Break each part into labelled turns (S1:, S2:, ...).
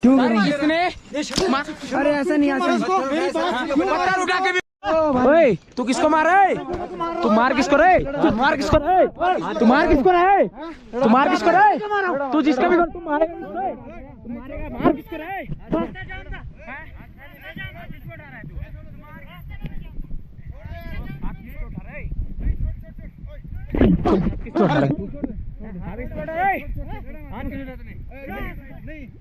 S1: क्यों किसने? अरे ऐसा नहीं पत्थर उठा के ओए तू किसको मार रहा है? तू मार किसको रहे? तू मार किसको रहे? तू मार किसको रहे? तू मार किसको रहे? तू जिसका भी तू मारेगा तू मारेगा मार किसको रहे?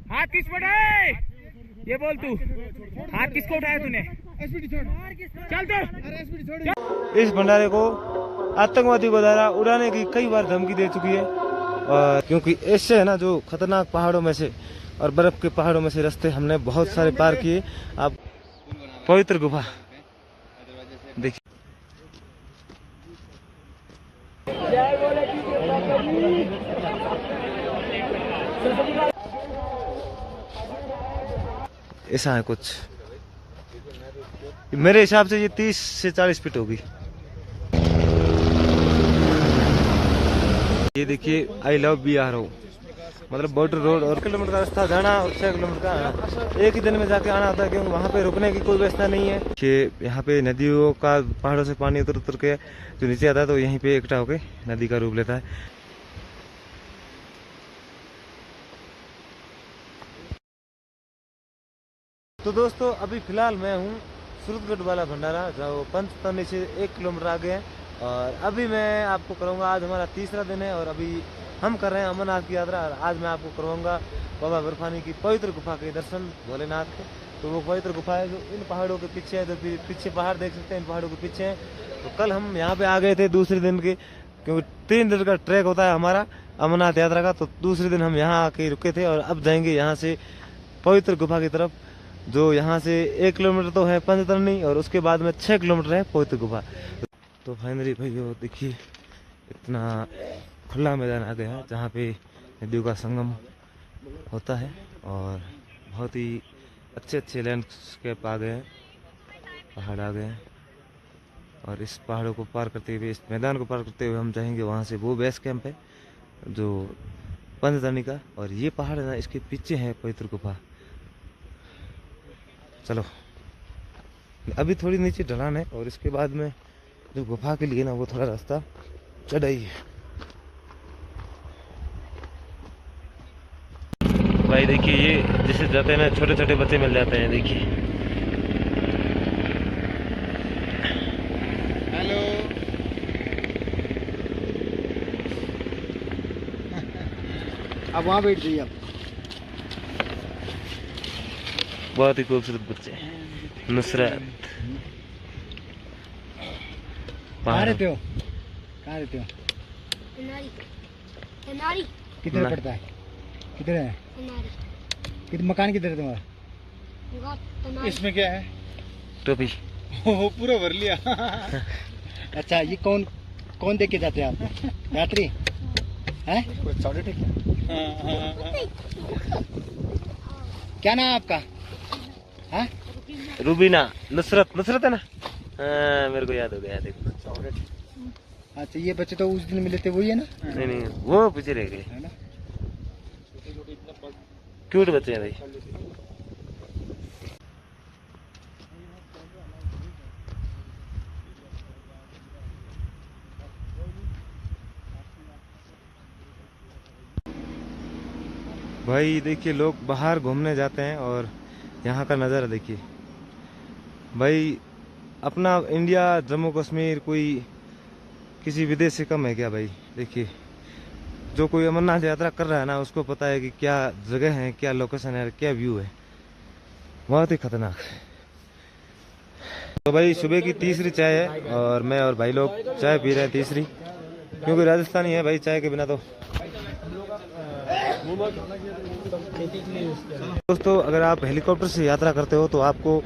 S1: हाथ किस पर है? ये बोल तू हाथ किसको उठाया तूने? चल तो
S2: इस भंडारे को आतंकवादी को द्वारा उड़ाने की कई बार धमकी दे चुकी है, और क्योंकि इससे है ना जो खतरनाक पहाड़ों में से और बर्फ के पहाड़ों में से रास्ते हमने बहुत सारे पार किए। आप पवित्र गुफा देखिए। ऐसा है कुछ, मेरे हिसाब से ये 30 से 40 फीट होगी। ये देखिए आई लव BRO मतलब बॉर्डर रोड, और किलोमीटर का रास्ता जाना और 6 किलोमीटर का आना, एक ही दिन में जाके आना होता है, क्योंकि वहाँ पे रुकने की कोई व्यवस्था नहीं है कि यहाँ पे नदियों का पहाड़ों से पानी उतर उतर के जो नीचे आता है तो यहीं पे इकट्ठा होके नदी का रूप लेता है। तो दोस्तों अभी फिलहाल मैं हूँ सूरतगढ़ वाला भंडारा, जो पंचतरणी से 1 किलोमीटर आगे है, और अभी मैं आपको कराऊंगा, आज हमारा तीसरा दिन है और अभी हम कर रहे हैं अमरनाथ की यात्रा। और आज मैं आपको करवाऊंगा बाबा बर्फानी की पवित्र गुफा के दर्शन, भोलेनाथ के। तो वो पवित्र गुफा है जो इन पहाड़ों के पीछे है, तो पीछे पहाड़ देख सकते हैं, इन पहाड़ों के पीछे है। तो कल हम यहाँ पे आ गए थे दूसरे दिन के, क्योंकि 3 दिन का ट्रैक होता है हमारा अमरनाथ यात्रा का। तो दूसरे दिन हम यहाँ आके रुके थे और अब जाएंगे यहाँ से पवित्र गुफा की तरफ, जो यहाँ से 1 किलोमीटर तो है पंचतरणी और उसके बाद में 6 किलोमीटर है पवित्र गुफा। तो फाइनली भाई देखिए इतना खुला मैदान आ गया जहाँ पे नदियों का संगम होता है, और बहुत ही अच्छे अच्छे लैंडस्केप आ गए हैं, पहाड़ आ गए हैं। और इस पहाड़ों को पार करते हुए, इस मैदान को पार करते हुए हम जाएंगे वहाँ से वो बेस कैंप है जो पंचतरणी का, और ये पहाड़ है ना इसके पीछे है पवित्र गुफा। चलो अभी थोड़ी नीचे ढलान है और इसके बाद में जो गुफा के लिए ना वो थोड़ा रास्ता चढ़ाई है। भाई देखिए ये जिसे जाते हैं ना छोटे छोटे बच्चे मिल जाते हैं, देखिए।
S3: हेलो अब वहाँ बैठ जाइए आप।
S2: बहुत ही खूबसूरत बच्चे, नुसरत।
S3: कहाँ रहते हो? किधर पड़ता है? किधर है? किधर मकान किधर है तुम्हारा? इसमें क्या है?
S2: टोपी
S3: पूरा भर लिया। अच्छा ये कौन देख के जाते हैं आप? यात्री हैं? क्या नाम है आपका? है?
S2: रूबीना। नुसरत है ना? हाँ मेरे को याद हो गया, देखो।
S3: अच्छा ये बच्चे तो उस दिन मिले थे वही है ना?
S2: नहीं वो पीछे रह गए,
S3: है ना?
S2: क्यूट बच्चे हैं भाई। भाई देखिए लोग बाहर घूमने जाते हैं और यहाँ का नज़ारा देखिए भाई। अपना इंडिया जम्मू कश्मीर कोई किसी विदेश से कम है क्या भाई? देखिए जो कोई अमरनाथ यात्रा कर रहा है ना उसको पता है कि क्या जगह है, क्या लोकेशन है, क्या व्यू है, बहुत ही खतरनाक। तो भाई सुबह की तीसरी चाय है और मैं और भाई लोग चाय पी रहे हैं तीसरी, क्योंकि राजस्थानी है भाई, चाय के बिना तो। दोस्तों अगर आप हेलीकॉप्टर से यात्रा करते हो तो आपको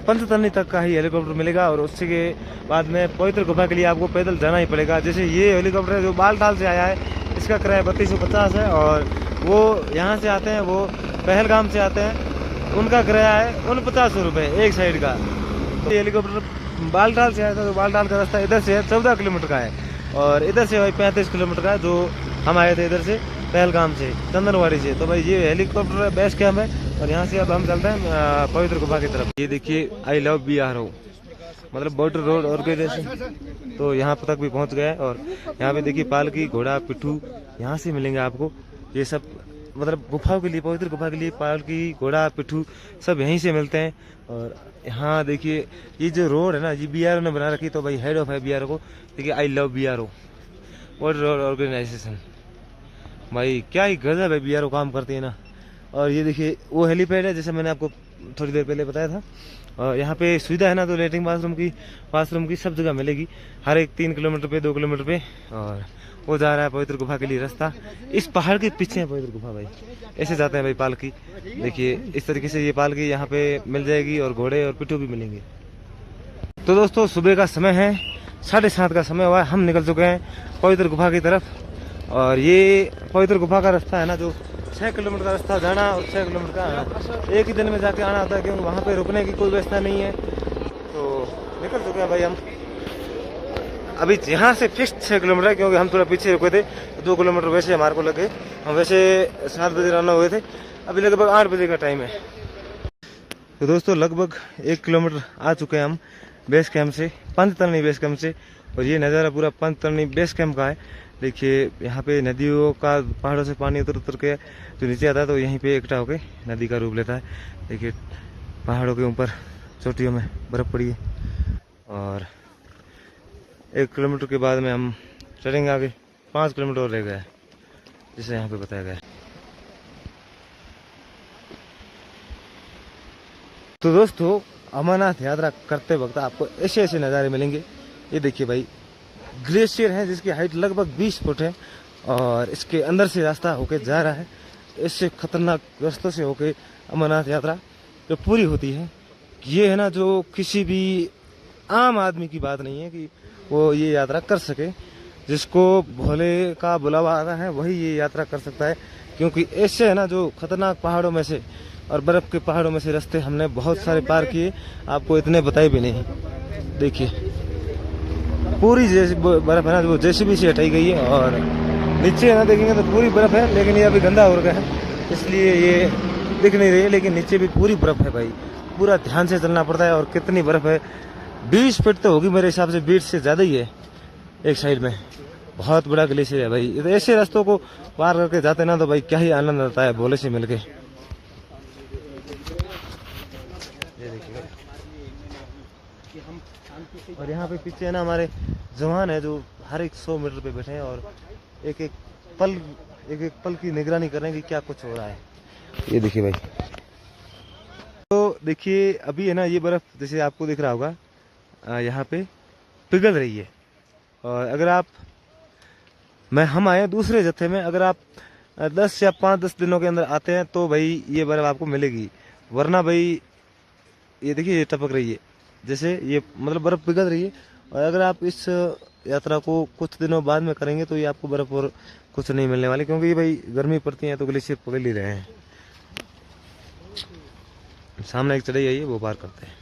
S2: पंचतरणी तक का ही हेलीकॉप्टर मिलेगा, और उसके बाद में पवित्र गुफा के लिए आपको पैदल जाना ही पड़ेगा। जैसे ये हेलीकॉप्टर है जो बालटाल से आया है, इसका किराया 3250 है, और वो यहाँ से आते हैं, वो पहलगाम से आते हैं, उनका किराया है 49 रुपये एक साइड का। ये हेलीकॉप्टर बालटाल से आया था, तो बालटाल का रास्ता इधर से 14 किलोमीटर का है, और इधर से भाई 35 किलोमीटर का है, जो हम आए थे इधर से पहलगाम से, चंदनवाड़ी से। तो भाई ये हेलीकॉप्टर बेस कैंप है और यहाँ से अब हम चलते हैं पवित्र गुफा की तरफ। ये देखिए आई लव BRO मतलब बॉर्डर रोड ऑर्गेनाइजेशन, तो यहाँ तक भी पहुँच गया है। और यहाँ पे देखिए पालकी, घोड़ा, पिट्ठू यहाँ से मिलेंगे आपको। ये सब मतलब गुफाओं के लिए, पवित्र गुफा के लिए पालकी, घोड़ा, पिट्ठू सब यहीं से मिलते हैं। और यहाँ देखिए ये जो रोड है ना, ये BRO ने बना रखी। तो भाई हेड ऑफ है BRO को, देखिए I love BRO border road organisation. भाई क्या ही गजब है, BRO काम करती है ना। और ये देखिए वो हेलीपैड है जैसे मैंने आपको थोड़ी देर पहले बताया था। और यहाँ पे सुविधा है ना, तो लेटरिन बाथरूम की सब जगह मिलेगी, हर एक 3 किलोमीटर पे, 2 किलोमीटर पे। और वो जा रहा है पवित्र गुफा के लिए रास्ता, इस पहाड़ के पीछे है पवित्र गुफा भाई। ऐसे जाते हैं भाई पालकी, देखिए इस तरीके से ये पालकी यहाँ पे मिल जाएगी और घोड़े और पिट्ठू भी मिलेंगे। तो दोस्तों सुबह का समय है, 7:30 का समय हुआ है, हम निकल चुके हैं पवित्र गुफा की तरफ। और ये पवित्र गुफा का रास्ता है ना, जो 6 किलोमीटर का रास्ता जाना और 6 किलोमीटर का आना, एक ही दिन में जाके आना होता है, क्योंकि वहाँ पे रुकने की कोई व्यवस्था नहीं है। तो निकल चुके हैं भाई हम। अभी यहाँ से फिक्स 6 किलोमीटर है, क्योंकि हम थोड़ा पीछे रुके थे, 2 किलोमीटर वैसे हमारे को लगे। हम वैसे 7 बजे रवाना हुए थे, अभी लगभग 8 बजे का टाइम है। तो दोस्तों लगभग 1 किलोमीटर आ चुके हैं हम बेस कैंप से, पंचतरणी बेस कैंप से। और ये नज़ारा पूरा पंचतरणी बेस कैंप का है। देखिए यहाँ पे नदियों का, पहाड़ों से पानी उतर के जो नीचे आता है, तो यहीं पे इकट्ठा होके नदी का रूप लेता है। देखिए पहाड़ों के ऊपर चोटियों में बर्फ़ पड़ी है। और 1 किलोमीटर के बाद में हम चलेंगे आगे, 5 किलोमीटर और रह गया है जिसे यहाँ पे बताया गया है। तो दोस्तों अमरनाथ यात्रा करते वक्त आपको ऐसे ऐसे नज़ारे मिलेंगे। ये देखिए भाई ग्लेशियर है जिसकी हाइट लगभग 20 फुट है और इसके अंदर से रास्ता होके जा रहा है। इससे खतरनाक रास्तों से होके अमरनाथ यात्रा जो पूरी होती है, ये है ना, जो किसी भी आम आदमी की बात नहीं है कि वो ये यात्रा कर सके। जिसको भोले का बुलावा आता है वही ये यात्रा कर सकता है, क्योंकि ऐसे है ना जो खतरनाक पहाड़ों में से और बर्फ़ के पहाड़ों में से रास्ते हमने बहुत सारे पार किए, आपको इतने बताए भी नहीं। देखिए पूरी जैसी बर्फ़ है ना, वो JCB से हटाई गई है। और नीचे ना देखेंगे तो पूरी बर्फ़ है, लेकिन ये अभी गंदा हो गया है इसलिए ये दिख नहीं रही है, लेकिन नीचे भी पूरी बर्फ़ है भाई। पूरा ध्यान से चलना पड़ता है। और कितनी बर्फ़ है, 20 फीट तो होगी मेरे हिसाब से, 20 से ज़्यादा ही है एक साइड में। बहुत बड़ा ग्लेशियर है भाई। तो ऐसे रास्तों को पार करके जाते ना, तो भाई क्या ही आनंद आता है भोले से मिलके। और यहाँ पे पीछे है ना हमारे जवान है, जो हर एक 100 मीटर पे बैठे हैं और एक एक पल की निगरानी कर रहे हैं कि क्या कुछ हो रहा है। ये देखिए भाई। तो देखिए अभी है ना ये बर्फ़ जैसे आपको दिख रहा होगा यहाँ पे पिघल रही है। और अगर आप हम आए दूसरे जत्थे में, अगर आप 10 या 5-10 दिनों के अंदर आते हैं तो भाई ये बर्फ़ आपको मिलेगी। वरना भाई ये देखिए ये टपक रही है, जैसे ये मतलब बर्फ़ पिघल रही है। और अगर आप इस यात्रा को कुछ दिनों बाद में करेंगे तो ये आपको बर्फ़ और कुछ नहीं मिलने वाली, क्योंकि ये भाई गर्मी पड़ती है तो ग्लेशियर पिघल ही रहे हैं। सामने एक चढ़ाई आई है, वो पार करते हैं।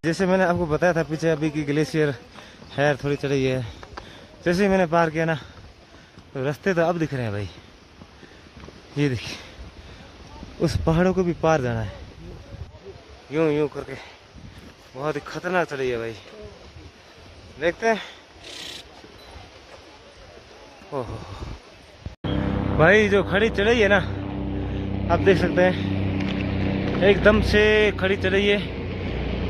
S2: जैसे मैंने आपको बताया था पीछे अभी की ग्लेशियर है, थोड़ी चढ़ाई है। जैसे ही मैंने पार किया ना, तो रास्ते तो अब दिख रहे हैं भाई। ये देखिए उस पहाड़ों को भी पार जाना है, यूं यूं करके। बहुत ही खतरनाक चढ़ाई है भाई, देखते हैं। ओहो भाई जो खड़ी चढ़ाई है ना, आप देख सकते हैं एकदम से खड़ी चढ़ाई है,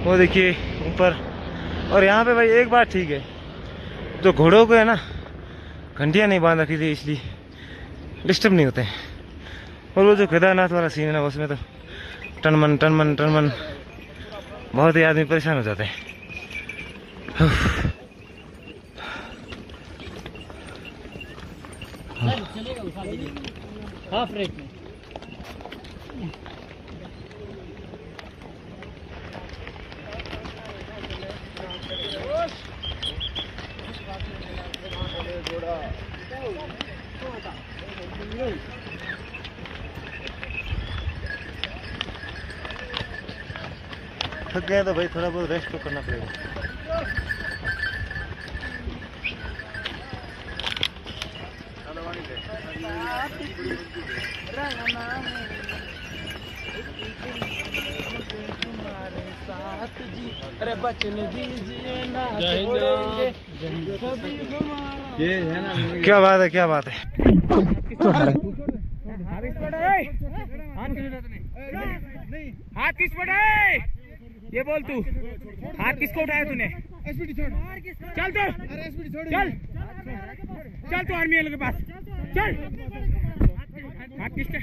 S2: वो देखिए ऊपर। और यहाँ पे भाई एक बात ठीक है, जो घोड़ों को है ना घंटियाँ नहीं बांध रखी थी, इसलिए डिस्टर्ब नहीं होते हैं। और वो जो केदारनाथ वाला सीन है ना, उसमें तो टनमन बहुत ही आदमी परेशान हो जाते हैं।
S1: हाफ रेट में
S2: थक गए तो भाई थोड़ा बहुत रेस्ट तो करना पड़ेगा।
S1: अरे बचन दीजिए ना छोड़ेंगे।
S2: ये है ना, क्या बात है, क्या बात है।
S1: हाथ किस पर है? ये बोल तू, हाथ किसको उठाया तूने? चल तो, चल चल तू आर्मी वालों के पास चल। हाथ किसका?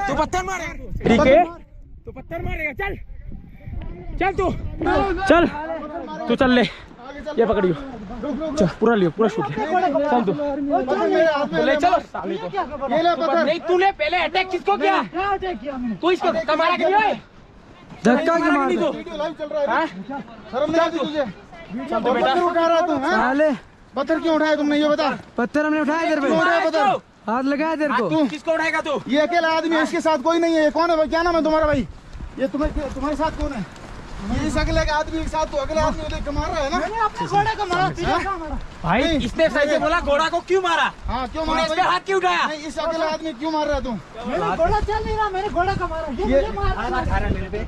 S1: तू पत्थर मारे, ठीक है? तू पत्थर मारेगा, चल चल तू चल ले, ये पकड़ियो, चल पूरा लियो, पूरा शूट चल तू ले, चलो नहीं तूने पहले अटैक किसको किया? तू इसको धक्का मारा कि नहीं? धक्का क्यों मारा? शर्म नहीं आती तुझे? पत्थर उठा रहा तू, पत्थर क्यों उठाया तुमने, ये बता। पत्थर हमने उठाया तेरे पे, हाथ लगाया तेरे को। किसको उठाएगा तू? ये अकेला आदमी है, इसके साथ कोई नहीं है। कौन है भाई, क्या नाम है तुम्हारा भाई? ये तुम्हारे साथ कौन है? इस अगले आदमी के साथ तो अगले आदमी को मार रहा है ना? मैंने अपने घोड़े को मारा भाई। इसने सही से बोला, घोड़ा को क्यों मारा? हाँ क्यों मारा? इस पे हाथ क्यों उठाया? नहीं, इस अगले आदमी क्यों मार रहा है तू? मेरा घोड़ा चल नहीं रहा, मैंने घोड़ा का मारा। ये मारा मेरे पे।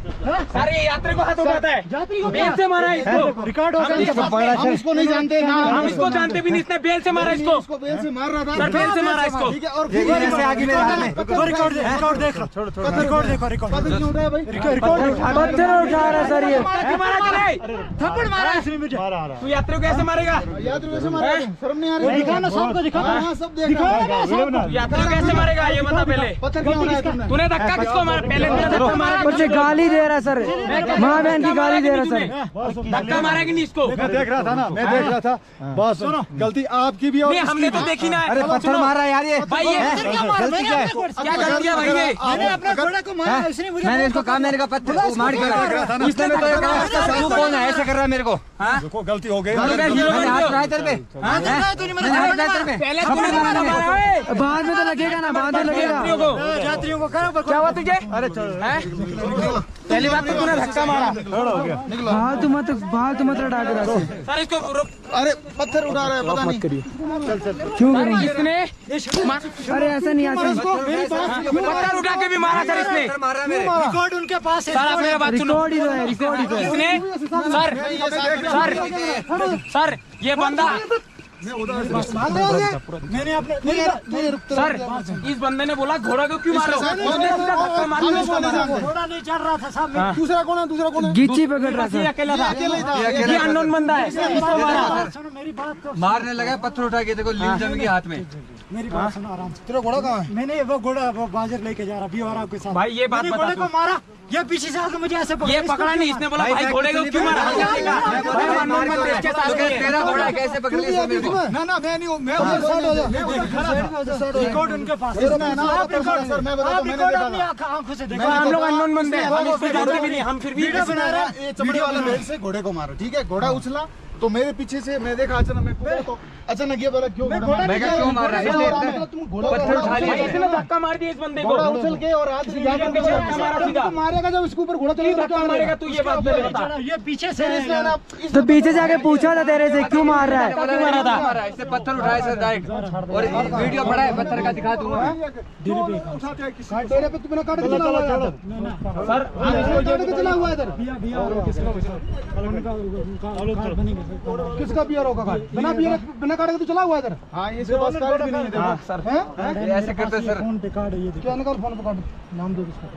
S1: अरे यात्री को हाथ उठाता है, बेल से मारा इसको। रिकॉर्ड हो गया। हम इसको नहीं जानते ना, हम इसको जानते भी नहीं। इसने बेल से मारा इसको, बेल से मार रहा था, बेल से मारा इसको। ठीक है, और फिर आगे मेरे हाथ में रिकॉर्ड देख लो, रिकॉर्ड देखो, रिकॉर्ड क्यों उठाया भाई? पत्थर उठा रहा सर, ये थप्पड़ मारा इसने मुझे। तू यात्री को कैसे मारेगा? यात्री कैसे मारेगा? शर्म नहीं आ रही? दिखाना, सबको दिखाना। हाँ सब देखा। यात्री को कैसे मारेगा ये बता पहले। पत्थर क्यों उठाया तूने? धक्का किसको मारा? पहले धक्का मारा, मुझे गाली दे रहा सर, माँ बहन की गाली दे रहा सर। धक्का मारा कि नहीं इसको? मैं देख रहा था ना, मैं देख रहा था। बस सुनो, गलती आपकी भी और हमने तो देखी ना। अरे पत्थर मारा यार, ये भाई ये गलती क्या है? क्या गलती है भाई? ये मैंने अपने घोड़े को मारा, इसने मुझे, मैंने इसको कहा, मैंने कहा पत्थर मार के रहा था ना। इसने तो तू कौन है ऐसे कर रहा है मेरे को? देखो गलती हो गई, मैंने हाथ उठाया तेरे पे, हाथ उठाया तूने, मैंने हाथ उठाया तेरे पे। पहले तूने मारा, बाद में तो लगेगा ना, बाद में लगेगा। यात्रियों को करो, क्या हुआ तुझे? अरे पहली बात तो तूने धक्का मारा, बात मत लड़ा कर सर इसको। अरे पत्थर उठा रहा है, पता नहीं क्यों करेंगे इसने। अरे ऐसा नहीं, पत्थर उठा के भी मारा सर इसने, रिकॉर्ड उनके पास है सर। मेरा बात सुनो, रिकॉर्ड ही तो इसने सर ये बंदा मैंने अपने सर, इस बंदे ने बोला घोड़ा को क्यों मारो? घोड़ा नहीं चल रहा था साहब। दूसरा कौन है? दूसरा कौन है? गिच्ची पकड़ रहा था, अकेला था, ये अननोन बंदा है। मेरी बात तो मारने लगा, पत्थर उठा के देखो, लीम जम गई हाथ में। मेरी बात सुनो आराम से। तेरा घोड़ा कहाँ है? मैंने वो घोड़ा वो बाजार लेके जा रहा भी और आपके साथ। भाई ये बात बता, घोड़े को मारा, ये पीछे से आके मुझे ऐसे ये पकड़ा नहीं, इसने बोला भाई घोड़े को क्यों मारा? तेरा घोड़ा कैसे पकड़ लिया मेरे को? ना ना मैं नहीं हूँ, मैं रिकॉर्ड उनके पास है ना। आप रिकॉर्ड सर, मैं बताता हूं, मैंने देखा आंखों से देखा। हम लोग अननोन बंदे हैं, हम इसको जानते भी नहीं, हम फिर वीडियो बना रहे हैं। ये चमड़ी वाला मेरे से घोड़े को मारा, ठीक है? घोड़ा उछला तो मेरे पीछे से मैं देखा, अचानक मैं कूदा तो अचानक ये बोला क्यों मैं क्यों मार रहा है? तुम पत्थर उठा लिया, इसने धक्का मार दिया इस बंदे को, घोड़ा उछल के और हाथ से जाकर पीछे धक्का मारा सीधा। मारेगा जब इसके ऊपर घोड़ा चलेगा, धक्का मारेगा तू, ये बात पहले बता। ये पीछे से तो पीछे जाके पूछा था तेरे से क्यों मार रहा है? क्यों मारा था? इससे पत्थर उठाया सर डायरेक्ट, और वीडियो पड़ा है, पत्थर का दिखा दूंगा। तेरे पे तुमने काट के चला हुआ है सर, काट के चला हुआ है इधर। किसका बियर होगा? बिना काटे तो चला हुआ इधर। हाँ इसके पास कार्ड भी नहीं है। देखो सर ऐसे करते सर, फोन पे कार्ड है, ये क्या निकाल, फोन पे कार्ड नाम दो इसका।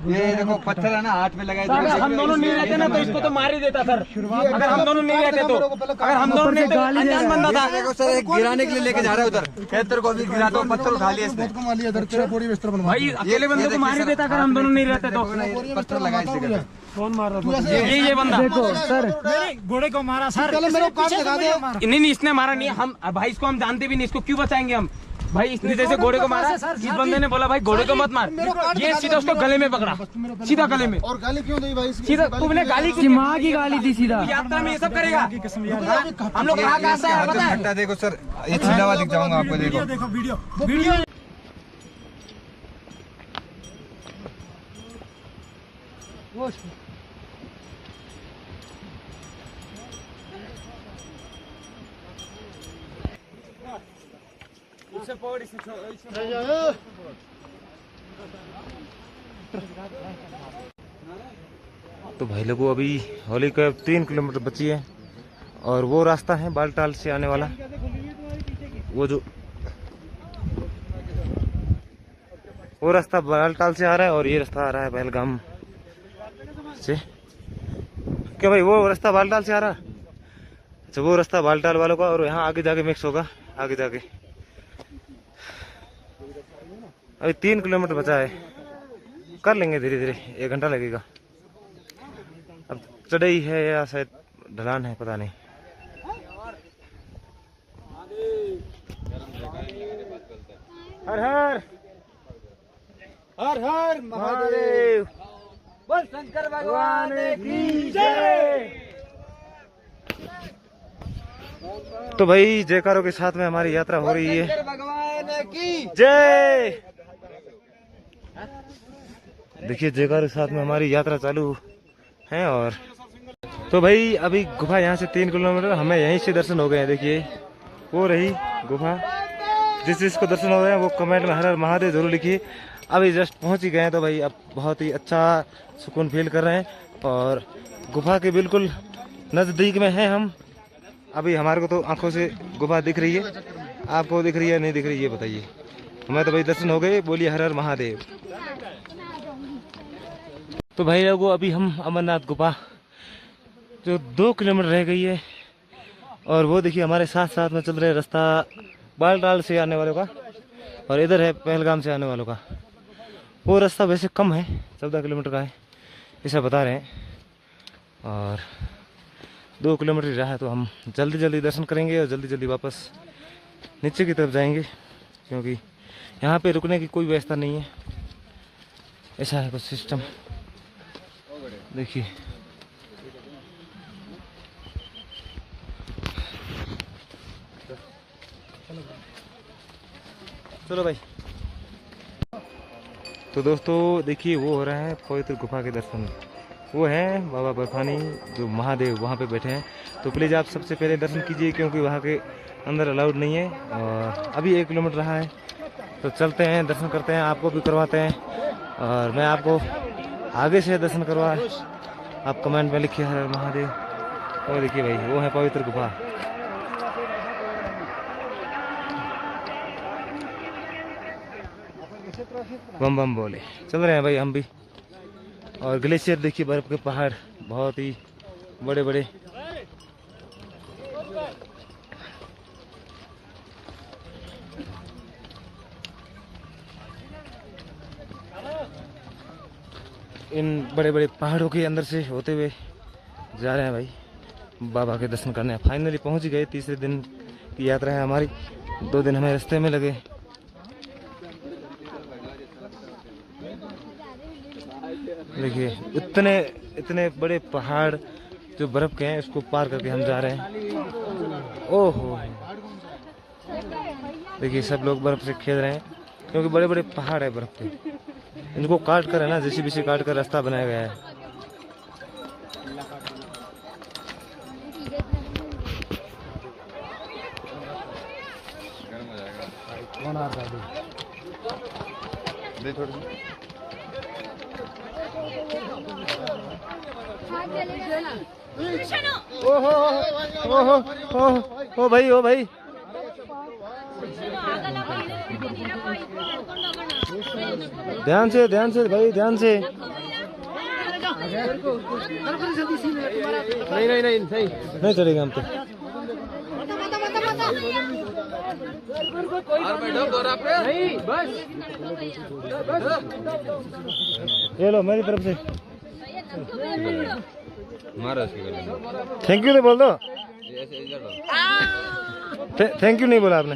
S1: ये देखो पत्थर है ना, हाथ में लगाए। अगर हम दोनों नहीं रहते ना तो इसको तो मार ही देता सर। अगर हम दोनों नहीं रहते तो, अगर हम दोनों नहीं, अनजान बंदा था। देखो सर गिराने के लिए लेके जा रहा है उधर, खेतर को भी गिरा दो, पत्थर उठा लिया इसने। भाई अकेले बंदे को मार ही देता अगर हम दोनों नहीं रहते तो। पत्थर लगाए, कौन मार रहा था? ये बंदा। देखो सर घोड़े को मारा सर, नहीं इसने मारा नहीं। हम भाई इसको हम जानते भी नहीं, इसको क्यों बचाएंगे हम? भाई इसने जैसे घोड़े को मारा, इस बंदे ने बोला भाई घोड़े को मत मार, ये सीधा उसको गले में पकड़ा, सीधा गले में। और गाली क्यों दी भाई? सीधा तुमने गाली की, माँ की गाली दी सीधा। यात्रा में ये सब करेगा? हम लोग कहाँ से पता है? देखो सर ये सीधा हुआ दिख जाऊंगा आपको, देखो वीडियो।
S2: तो भाई लोगों अभी होली का 3 किलोमीटर बची है और वो रास्ता है बालटाल से आने वाला, वो रास्ता बालटाल से आ रहा है और ये रास्ता आ रहा है पहलगाम से। क्या भाई वो रास्ता बालटाल से आ रहा है? अच्छा वो रास्ता बालटाल वालों का और यहाँ आगे जाके मिक्स होगा आगे जाके। अभी 3 किलोमीटर बचा है, कर लेंगे धीरे धीरे, 1 घंटा लगेगा। अब चढ़ाई है या शायद ढलान है पता नहीं। हर हर
S3: हर हर महादेव, बोल शंकर भगवान की जय।
S2: तो भाई जयकारों के साथ में हमारी यात्रा हो रही है।
S3: शंकर भगवान की
S2: जय। देखिए जयकारों के साथ में हमारी यात्रा चालू है। और तो भाई अभी गुफा यहाँ से 3 किलोमीटर, हमें यहीं से दर्शन हो गए हैं। देखिए वो रही गुफा, जिसको दर्शन हो रहे हैं वो कमेंट में हर हर महादेव जरूर लिखिए। अभी जस्ट पहुंच ही गए हैं तो भाई अब बहुत ही अच्छा सुकून फील कर रहे हैं और गुफा के बिल्कुल नज़दीक में हैं हम। अभी हमारे को तो आंखों से गुफा दिख रही है, आपको दिख रही है नहीं दिख रही है बताइए? हमें तो भाई दर्शन हो गए, बोलिए हर हर महादेव। तो भाई लोगों अभी हम अमरनाथ गुफा जो 2 किलोमीटर रह गई है और वो देखिए हमारे साथ साथ में चल रहे रास्ता बालटाल से आने वालों का और इधर है पहलगाम से आने वालों का। वो रास्ता वैसे कम है, 14 किलोमीटर का है ऐसा बता रहे हैं और 2 किलोमीटर रहा है। तो हम जल्दी जल्दी दर्शन करेंगे और जल्दी जल्दी वापस नीचे की तरफ जाएंगे क्योंकि यहाँ पे रुकने की कोई व्यवस्था नहीं है। ऐसा है कुछ सिस्टम देखिए। चलो भाई। तो दोस्तों देखिए वो हो रहा है पवित्र गुफा के दर्शन, वो है बाबा बर्फानी जो महादेव वहाँ पे बैठे हैं। तो प्लीज़ आप सबसे पहले दर्शन कीजिए क्योंकि वहाँ के अंदर अलाउड नहीं है। और अभी 1 किलोमीटर रहा है तो चलते हैं दर्शन करते हैं, आपको भी करवाते हैं और मैं आपको आगे से दर्शन करवा। आप कमेंट में लिखिए हर हर महादेव। और देखिए भाई वो है पवित्र गुफा। बम बम बोले चल रहे हैं भाई हम भी। और ग्लेशियर देखिए, बर्फ के पहाड़ बहुत ही बड़े बड़े। इन बड़े बड़े पहाड़ों के अंदर से होते हुए जा रहे हैं भाई बाबा के दर्शन करने। फाइनली पहुंच ही गए, 3रे दिन की यात्रा है हमारी। 2 दिन हमें रास्ते में लगे। देखिए इतने बड़े पहाड़ जो बर्फ के हैं इसको पार करके हम जा रहे हैं। ओहो देखिए सब लोग बर्फ से खेल रहे हैं क्योंकि बड़े बड़े पहाड़ है बर्फ के, इनको काट कर है ना जेसीबी काट कर रास्ता बनाया गया है। कौन आ रहा है? ओ भाई ध्यान से भाई ध्यान से। नहीं चलेगा हम तो। ये लो मेरी तरफ से थैंक यू नहीं बोल दो। थैंक यू नहीं बोला आपने।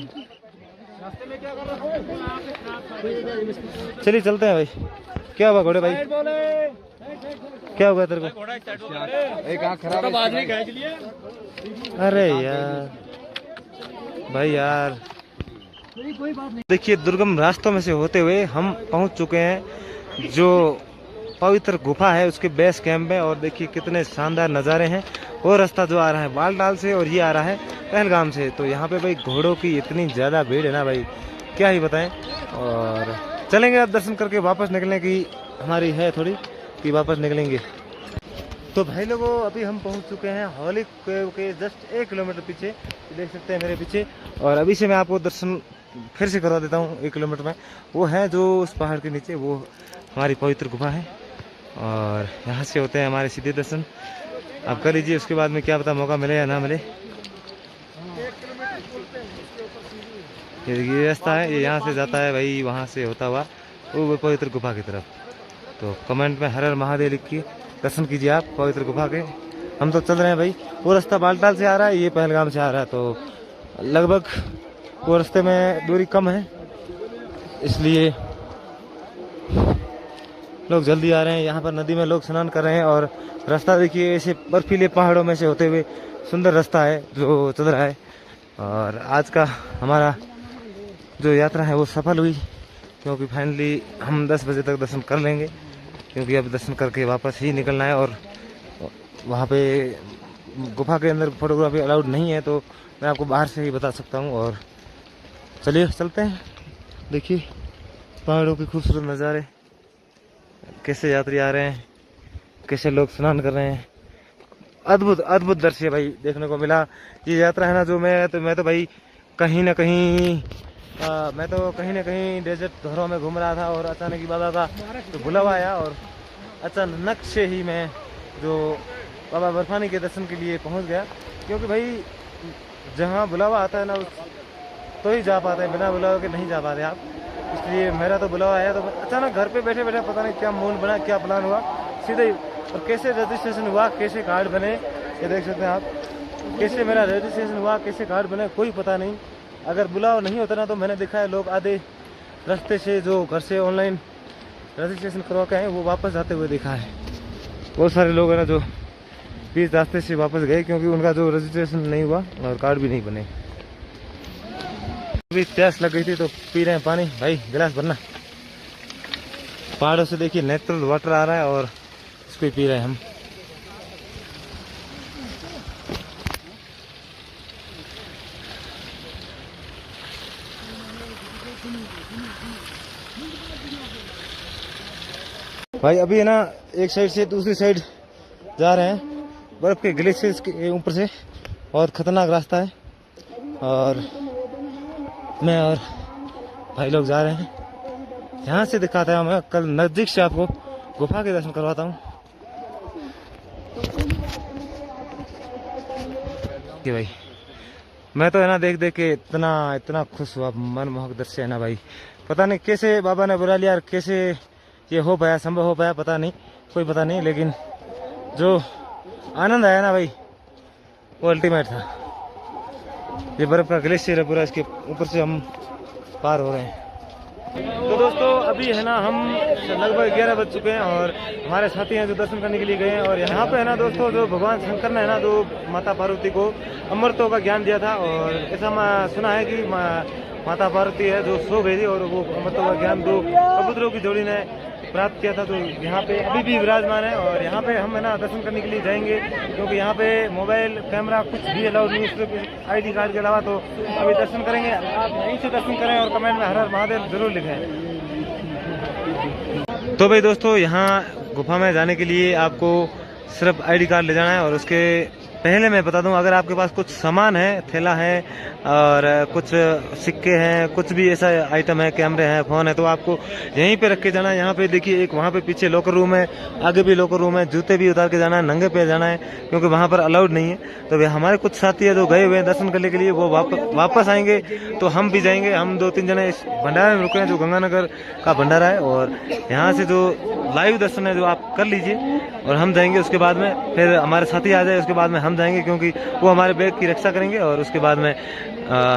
S2: चलिए चलते हैं भाई। क्या हुआ घोड़े भाई, क्या हुआ तेरे को?
S3: एक आँख खराब है।
S2: अरे यार भाई यार देखिए दुर्गम रास्तों में से होते हुए हम पहुंच चुके हैं जो पवित्र गुफा है उसके बेस कैंप में। और देखिए कितने शानदार नज़ारे हैं। वो रास्ता जो आ रहा है बालटाल से और ये आ रहा है पहलगाम से। तो यहाँ पे भाई घोड़ों की इतनी ज़्यादा भीड़ है ना भाई, क्या ही बताएं। और चलेंगे अब दर्शन करके वापस निकलने की हमारी है थोड़ी कि वापस निकलेंगे। तो भाई लोगों अभी हम पहुंच चुके हैं हॉली केव के जस्ट 1 किलोमीटर पीछे, देख सकते हैं मेरे पीछे। और अभी से मैं आपको दर्शन फिर से करवा देता हूं 1 किलोमीटर में। वो है जो उस पहाड़ के नीचे, वो हमारी पवित्र गुफा है और यहाँ से होते हैं हमारे सीधे दर्शन। आप कर लीजिए, उसके बाद में क्या पता मौका मिले या ना मिले। ये रास्ता है, ये यहाँ से जाता है भाई, वहाँ से होता हुआ वो पवित्र गुफा की तरफ। तो कमेंट में हर हर महादेव लिख के दर्शन कीजिए आप पवित्र गुफा के। हम तो चल रहे हैं भाई, वो रास्ता बालटाल से आ रहा है, ये पहलगाम से आ रहा है। तो लगभग वो रास्ते में दूरी कम है, इसलिए लोग जल्दी आ रहे हैं। यहाँ पर नदी में लोग स्नान कर रहे हैं और रास्ता देखिए ऐसे बर्फीले पहाड़ों में से होते हुए सुंदर रास्ता है जो चल रहा है। और आज का हमारा जो यात्रा है वो सफल हुई, क्योंकि फाइनली हम 10 बजे तक दर्शन कर लेंगे, क्योंकि अब दर्शन करके वापस ही निकलना है। और वहाँ पे गुफा के अंदर फोटोग्राफी अलाउड नहीं है, तो मैं आपको बाहर से ही बता सकता हूँ। और चलिए चलते हैं, देखिए पहाड़ों के खूबसूरत नज़ारे, कैसे यात्री आ रहे हैं, कैसे लोग स्नान कर रहे हैं। अद्भुत अद्भुत दृश्य भाई देखने को मिला। ये यात्रा है ना जो मैं तो भाई कहीं ना कहीं डेजर्ट धरों में घूम रहा था और अचानक ही बाबा का तो बुलावा आया और अचानक से ही मैं जो बाबा बर्फानी के दर्शन के लिए पहुंच गया। क्योंकि भाई जहां बुलावा आता है ना तो ही जा पाते हैं, बिना बुलावे के नहीं जा पाते आप। इसलिए मेरा तो बुलावा आया तो अचानक घर पे बैठे बैठे पता नहीं क्या मूड बना, क्या प्लान हुआ सीधे ही। और कैसे रजिस्ट्रेशन हुआ, कैसे कार्ड बने, ये देख सकते हैं आप, कैसे मेरा रजिस्ट्रेशन हुआ, कैसे कार्ड बने, कोई पता नहीं। अगर बुलावा नहीं होता ना तो मैंने देखा है लोग आधे रास्ते से जो घर से ऑनलाइन रजिस्ट्रेशन करवा के आए वो वापस जाते हुए देखा है। बहुत सारे लोग हैं ना जो बीच रास्ते से वापस गए क्योंकि उनका जो रजिस्ट्रेशन नहीं हुआ और कार्ड भी नहीं बने। अभी प्यास लग गई थी तो पी रहे हैं पानी भाई, गिलास भरना। पहाड़ों से देखिए नेचुरल वाटर आ रहा है और इसको ही पी रहे हैं हम। भाई अभी है ना एक साइड से दूसरी साइड जा रहे हैं, बर्फ के ग्लेशियर्स के ऊपर से, और खतरनाक रास्ता है। और मैं और भाई लोग जा रहे हैं, यहाँ से दिखाता है मैं कल नजदीक से आपको गुफा के दर्शन करवाता हूँ कि भाई मैं तो है ना देख देख के इतना खुश हुआ, मनमोहक दृश्य है ना भाई। पता नहीं कैसे बाबा ने बुला लिया और कैसे ये हो पाया, संभव हो पाया, पता नहीं, कोई पता नहीं, लेकिन जो आनंद आया ना भाई वो अल्टीमेट था। ये बर्फ का ग्लेशियर है पूरा, इसके ऊपर से हम पार हो रहे हैं। तो दोस्तों अभी है ना हम लगभग 11 बज चुके हैं और हमारे साथी हैं जो दर्शन करने के लिए गए हैं। और यहाँ पे है ना दोस्तों जो भगवान शंकर ने है ना जो माता पार्वती को अमृतों का ज्ञान दिया था, और ऐसा सुना है कि माता पार्वती है जो सो गई थी और वो अमृतों का ज्ञान दो कबूतरों की जोड़ी ने प्राप्त किया था। तो यहाँ पे अभी भी विराजमान है और यहाँ पे हम है ना दर्शन करने के लिए जाएंगे, क्योंकि यहाँ पे मोबाइल कैमरा कुछ भी अलाउड नहीं, सिर्फ ID कार्ड के अलावा। तो अभी दर्शन करेंगे, आप यहीं से दर्शन करें और कमेंट में हर हर महादेव जरूर लिखें। तो भाई दोस्तों यहाँ गुफा में जाने के लिए आपको सिर्फ ID कार्ड ले जाना है। और उसके पहले मैं बता दूं, अगर आपके पास कुछ सामान है, थैला है और कुछ सिक्के हैं, कुछ भी ऐसा आइटम है, कैमरे हैं, फोन है, तो आपको यहीं पे रख के जाना है। यहाँ पे देखिए एक वहाँ पे पीछे लॉकर रूम है, आगे भी लॉकर रूम है, जूते भी उतार के जाना है, नंगे पैर जाना है, क्योंकि वहाँ पर अलाउड नहीं है। तो हमारे कुछ साथी है जो गए हुए हैं दर्शन करने के लिए, वो वापस आएंगे तो हम भी जाएंगे। हम 2-3 जने इस भंडारे में रुके हैं जो गंगानगर का भंडारा है, और यहाँ से जो लाइव दर्शन है जो आप कर लीजिए और हम जाएंगे। उसके बाद में फिर हमारे साथी आ जाए, उसके बाद में हम जाएंगे, क्योंकि वो हमारे बैग की रक्षा करेंगे और उसके बाद में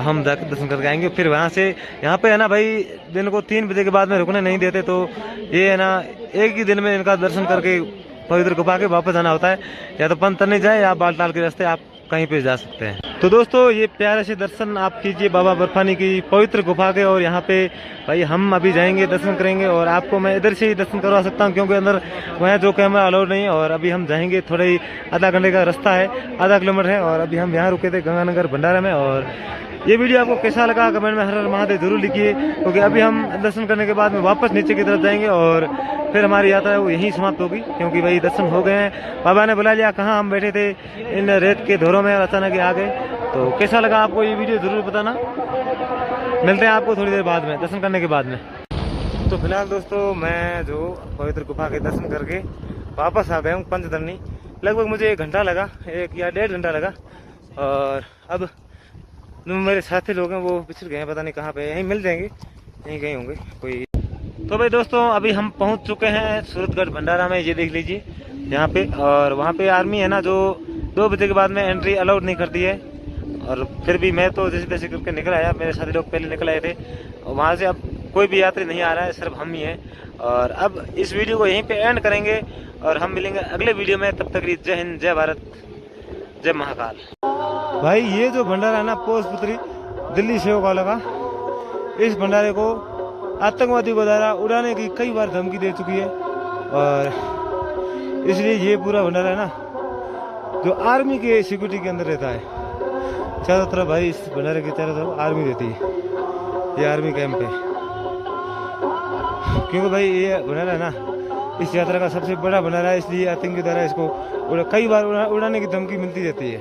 S2: हम जाकर दर्शन करके आएंगे। फिर वहाँ से यहाँ पे है ना भाई दिन को 3 बजे के बाद में रुकने नहीं देते, तो ये है ना एक ही दिन में इनका दर्शन करके पवित्र गुफा के वापस आना होता है। या तो पंत नहीं जाए या बालटाल के रास्ते आप कहीं पे जा सकते हैं। तो दोस्तों ये प्यारे से दर्शन आप कीजिए बाबा बर्फानी की पवित्र गुफा के। और यहाँ पे भाई हम अभी जाएंगे, दर्शन करेंगे और आपको मैं इधर से ही दर्शन करवा सकता हूँ क्योंकि अंदर वहाँ जो कैमरा अलाउड नहीं है। और अभी हम जाएंगे, थोड़ा ही आधा घंटे का रास्ता है, आधा किलोमीटर है। और अभी हम यहाँ रुके थे गंगानगर भंडारा में। और ये वीडियो आपको कैसा लगा कमेंट में हर हर महादेव जरूर लिखिए, क्योंकि अभी हम दर्शन करने के बाद में वापस नीचे की तरफ जाएंगे और फिर हमारी यात्रा है वो यहीं समाप्त होगी, क्योंकि भाई दर्शन हो गए हैं। बाबा ने बुला लिया, कहाँ हम बैठे थे इन रेत के धोरों में और अचानक आ गए। तो कैसा लगा आपको ये वीडियो जरूर बताना। मिलते हैं आपको थोड़ी देर बाद में, दर्शन करने के बाद में। तो फिलहाल दोस्तों मैं जो पवित्र गुफा के दर्शन करके वापस आ गया हूँ पंचतरणी। लगभग मुझे 1 घंटा लगा, 1 या 1.5 घंटा लगा। और अब जो मेरे साथी लोग हैं वो पिछड़ गए हैं, पता नहीं कहाँ पे, यहीं मिल जाएंगे, यहीं कहीं होंगे कोई। तो भाई दोस्तों अभी हम पहुंच चुके हैं सूरतगढ़ भंडारा में, ये देख लीजिए यहाँ पे। और वहाँ पे आर्मी है ना जो 2 बजे के बाद में एंट्री अलाउड नहीं करती है। और फिर भी मैं तो जैसे तैसे करके निकल आया, मेरे साथी लोग पहले निकल आए थे। और वहाँ से अब कोई भी यात्री नहीं आ रहा है, सिर्फ हम ही हैं। और अब इस वीडियो को यहीं पे एंड करेंगे और हम मिलेंगे अगले वीडियो में। तब तक जय हिंद, जय भारत, जय महाकाल। भाई ये जो भंडारा है ना पोषपुत्री दिल्ली सेवक वाला का, इस भंडारे को आतंकवादी को द्वारा उड़ाने की कई बार धमकी दे चुकी है। और इसलिए ये पूरा भंडारा है ना जो आर्मी के सिक्योरिटी के अंदर रहता है चारों तरफ। भाई इस भंडारे के चारों तरफ आर्मी रहती है, ये आर्मी कैंप है। क्योंकि भाई ये भंडारा है ना इस यात्रा का सबसे बड़ा भंडारा है, इसलिए आतंकी द्वारा इसको कई बार उड़ाने की धमकी मिलती रहती है।